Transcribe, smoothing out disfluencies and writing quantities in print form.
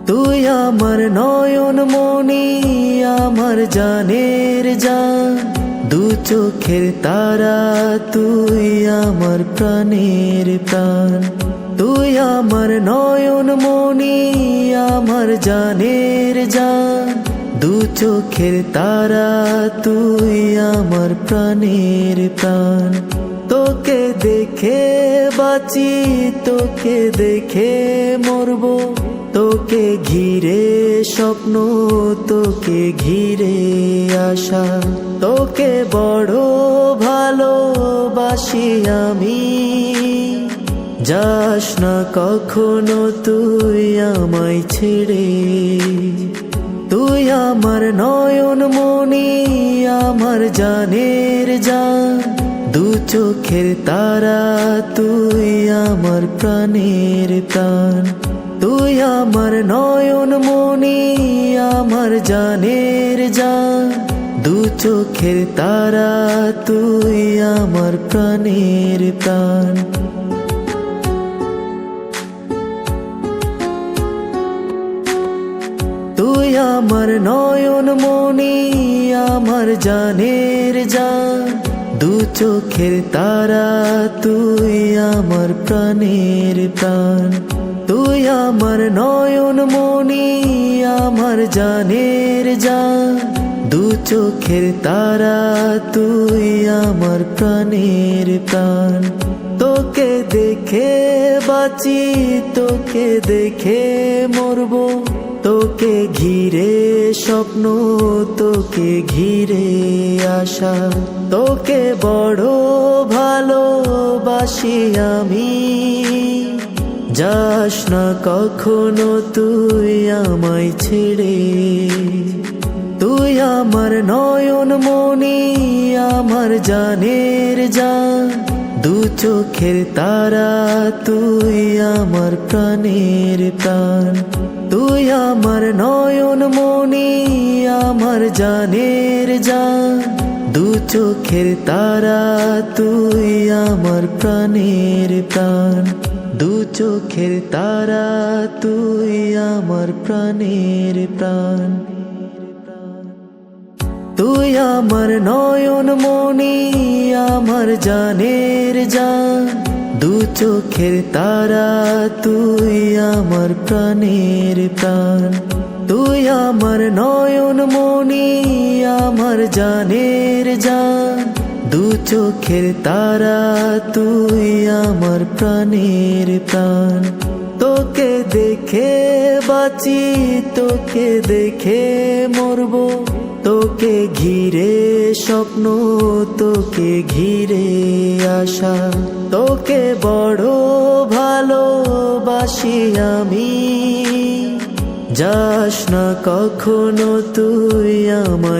তুই আমার নয়ন মনি, আমার জানের জান, দু চোখের তারা, তুই আমার প্রাণের প্রাণ। তুই আমার নয়ন মনি, আমার জানের জান, দু চোখের তারা, তুই আমার প্রাণের প্রাণ। তোকে দেখে বাঁচি, তোকে দেখে মরবো, তোকে ঘিরে স্বপ্ন, তোকে ঘিরে আশা। তোকে বড় ভালোবাসি আমি, যাস না কখনো তুই আমায় ছেড়ে। তুই আমার নয়ন মনি, আমার জানের জান, দু চোখের তারা, তুই আমার প্রাণের প্রাণ। তুই আমার নয়ন মনি, আমার জানের জান, দু চোখের তারা, তুই আমার প্রাণের প্রাণ। তুই আমার নয়ন মনি, আমার জানের জান, দু চোখের তারা, তুই আমার প্রাণের প্রাণ। তুই আমার নয়ন মনি, আমার জানের জান, দু চোখের তারা, তুই আমার প্রাণের প্রাণ। তোকে দেখে বাঁচি, তোকে দেখে মরবো, তোকে ঘিরে স্বপ্ন, তোকে ঘিরে আশা। তোকে বড় ভালোবাসি আমি, যাস না কখনো তুই আমায় ছেড়ে। তুই আমার নয়ন মনি, আমার জানের জান, দু চোখের তারা, তুই আমার প্রাণের প্রাণ। তুই আমার নয়ন মনি, আমার জানের জান, দু চোখের তারা, তুই আমার প্রাণের প্রাণ। দু চোখের তারা, তুই আমার প্রাণের প্রাণ। তুই আমার নয়ন মনি, আমার জানের জান, দু চোখের তারা, তুই আমার প্রাণের প্রাণ। তুই আমার নয়ন মনি, আমার জানের জান, দু চোখের তারা, তুই আমার প্রাণের প্রাণ। তোকে দেখে বাঁচি, তোকে দেখে মরবো, তোকে ঘিরে স্বপ্ন, তোকে ঘিরে আশা। তোকে বড় ভালোবাসি আমি, যাস না কখনো তুই আমায়